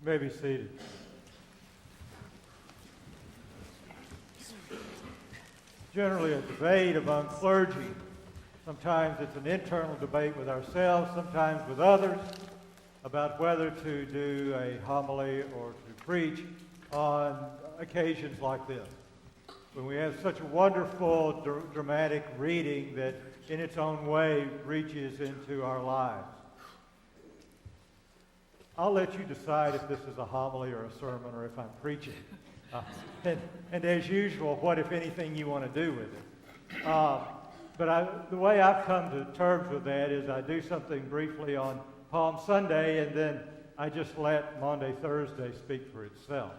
You may be seated. Generally a debate among clergy. Sometimes it's an internal debate with ourselves, sometimes with others, about whether to do a homily or to preach on occasions like this, when we have such a wonderful, dramatic reading that in its own way reaches into our lives. I'll let you decide if this is a homily or a sermon or if I'm preaching. And as usual, what, if anything, you want to do with it. But the way I've come to terms with that is I do something briefly on Palm Sunday, and then I just let Maundy Thursday speak for itself.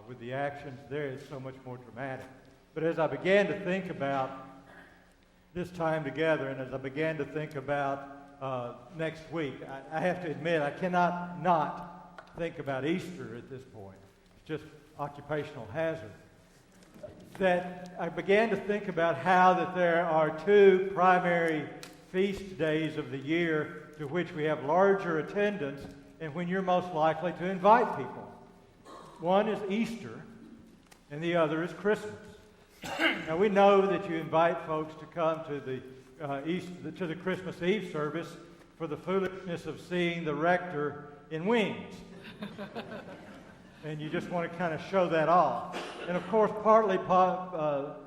With the actions there, it's so much more dramatic. But as I began to think about this time together, and as I began to think about next week, I have to admit I cannot not think about Easter at this point. It's just occupational hazard. That I began to think about how that there are two primary feast days of the year to which we have larger attendance and when you're most likely to invite people. One is Easter and the other is Christmas. Now we know that you invite folks to come to the Christmas Eve service for the foolishness of seeing the rector in wings. And you just want to kind of show that off. And of course, partly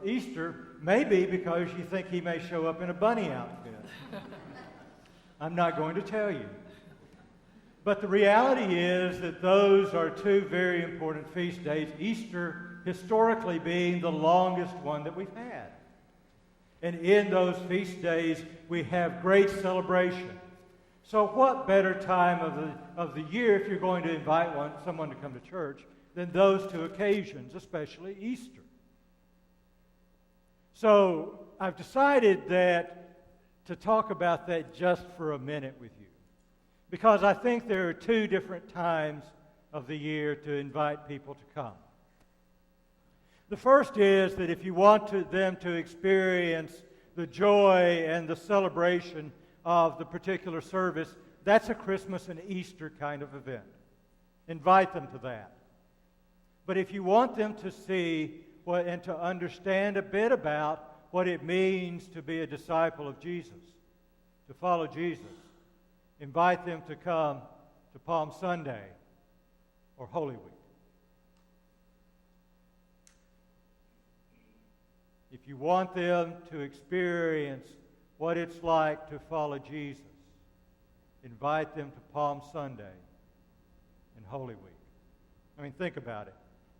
Easter may be because you think he may show up in a bunny outfit. I'm not going to tell you. But the reality is that those are two very important feast days, Easter historically being the longest one that we've had. And in those feast days, we have great celebration. So what better time of the year if you're going to invite someone to come to church than those two occasions, especially Easter. So I've decided to talk about that just for a minute with you, because I think there are two different times of the year to invite people to come. The first is that if you want them to experience the joy and the celebration of the particular service, that's a Christmas and Easter kind of event. Invite them to that. But if you want them to see and to understand a bit about what it means to be a disciple of Jesus, to follow Jesus, invite them to come to Palm Sunday or Holy Week. If you want them to experience what it's like to follow Jesus, invite them to Palm Sunday and Holy Week. I mean, think about it.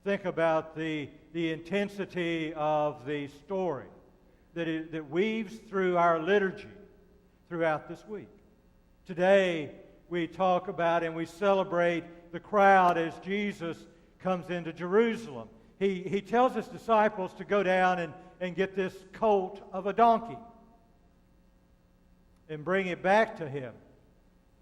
Think about the intensity of the story that weaves through our liturgy throughout this week. Today, we talk about and we celebrate the crowd as Jesus comes into Jerusalem. He tells his disciples to go down and get this colt of a donkey and bring it back to him.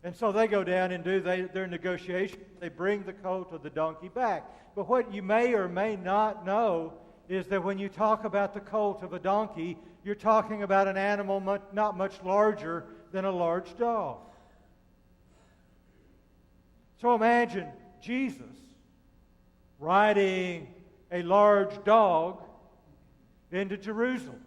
And so they go down and do their negotiation. They bring the colt of the donkey back. But what you may or may not know is that when you talk about the colt of a donkey, you're talking about an animal not much larger than a large dog. So imagine Jesus riding a large dog into Jerusalem.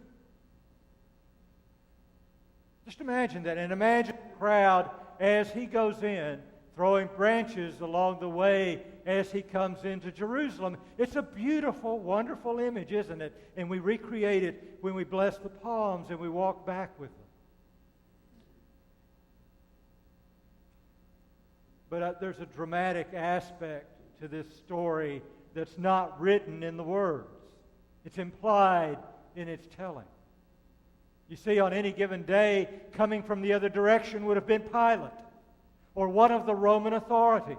Just imagine that, and imagine the crowd as he goes in, throwing branches along the way as he comes into Jerusalem. It's a beautiful, wonderful image, isn't it? And we recreate it when we bless the palms and we walk back with them. But there's a dramatic aspect to this story that's not written in the words. It's implied in its telling. You see, on any given day, coming from the other direction would have been Pilate or one of the Roman authorities.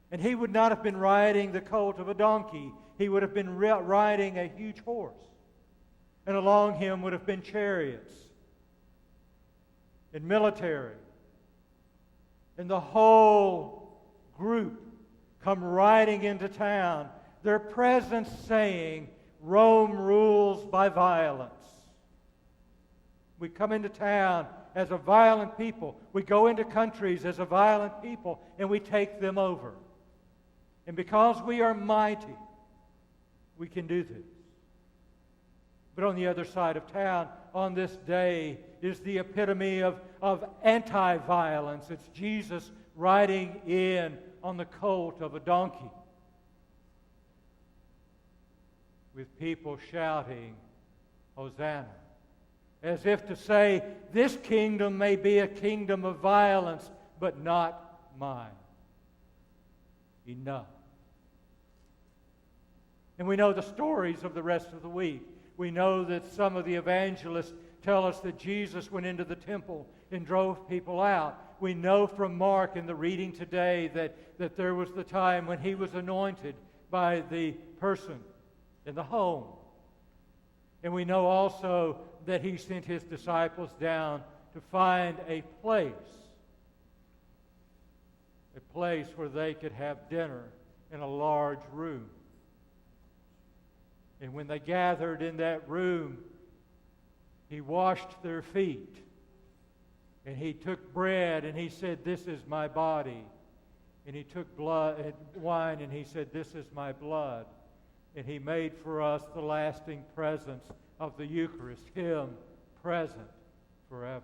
And he would not have been riding the colt of a donkey. He would have been riding a huge horse. And along him would have been chariots and military. And the whole group come riding into town, their presence saying, "Rome rules by violence." We come into town as a violent people. We go into countries as a violent people, and we take them over. And because we are mighty, we can do this. But on the other side of town, on this day, is the epitome of anti-violence. It's Jesus riding in on the colt of a donkey, with people shouting, Hosanna, as if to say, this kingdom may be a kingdom of violence, but not mine. Enough. And we know the stories of the rest of the week. We know that some of the evangelists tell us that Jesus went into the temple and drove people out. We know from Mark in the reading today that there was the time when he was anointed by the person in the home. And we know also that he sent his disciples down to find a place where they could have dinner in a large room. And when they gathered in that room, he washed their feet. And he took bread and he said, this is my body. And he took wine and he said, this is my blood. And he made for us the lasting presence of the Eucharist, him present forever.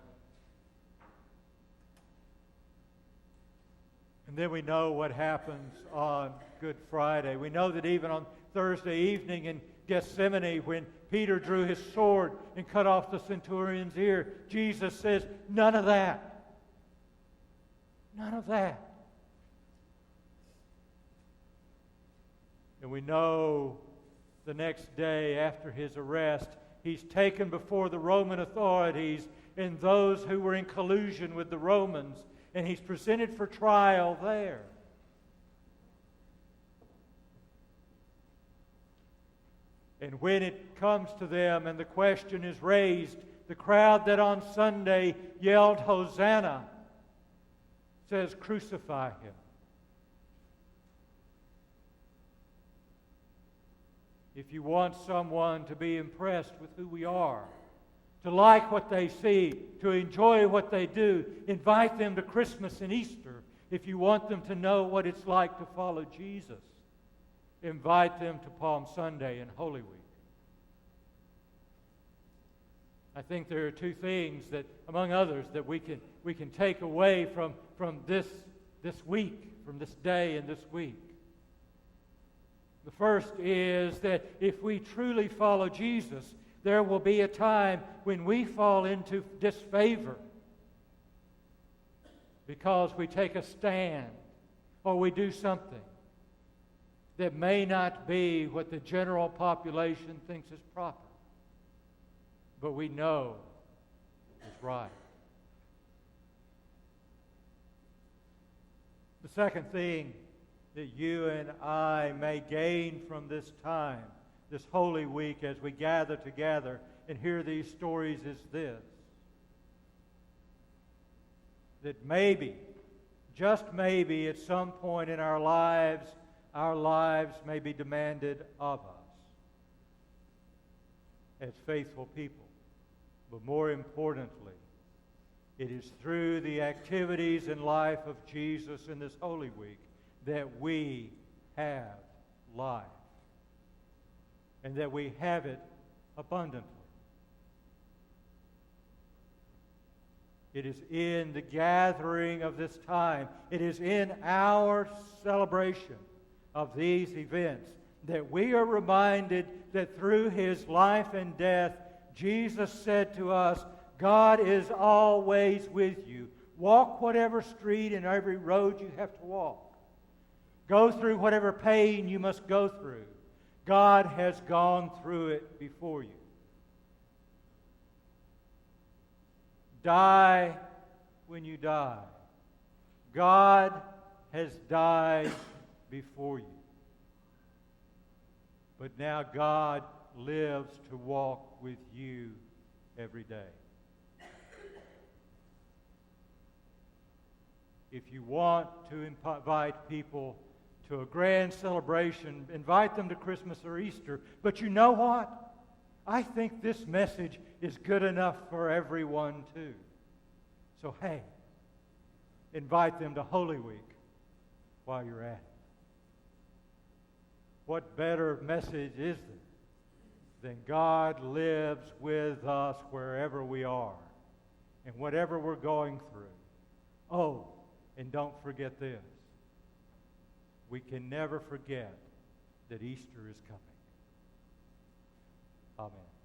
And then we know what happens on Good Friday. We know that even on Thursday evening in Gethsemane, when Peter drew his sword and cut off the centurion's ear, Jesus says, none of that. None of that. And we know the next day after his arrest, he's taken before the Roman authorities and those who were in collusion with the Romans, and he's presented for trial there. And when it comes to them and the question is raised, the crowd that on Sunday yelled, Hosanna, says, crucify him. If you want someone to be impressed with who we are, to like what they see, to enjoy what they do, invite them to Christmas and Easter. If you want them to know what it's like to follow Jesus, invite them to Palm Sunday and Holy Week. I think there are two things that, among others, that we can take away from this week, from this day and this week. The first is that if we truly follow Jesus, there will be a time when we fall into disfavor because we take a stand or we do something that may not be what the general population thinks is proper, but we know is right. The second thing that you and I may gain from this time, this Holy Week, as we gather together and hear these stories, is this: that maybe, just maybe, at some point in our lives may be demanded of us as faithful people. But more importantly, it is through the activities and life of Jesus in this Holy Week that we have life, and that we have it abundantly. It is in the gathering of this time, it is in our celebration of these events that we are reminded that through his life and death, Jesus said to us, God is always with you. Walk whatever street and every road you have to walk. Go through whatever pain you must go through. God has gone through it before you. Die when you die. God has died before you. But now God lives to walk with you every day. If you want to invite people to a grand celebration, invite them to Christmas or Easter. But you know what? I think this message is good enough for everyone too. So hey, invite them to Holy Week while you're at it. What better message is there than God lives with us wherever we are and whatever we're going through? Oh, and don't forget this. We can never forget that Easter is coming. Amen.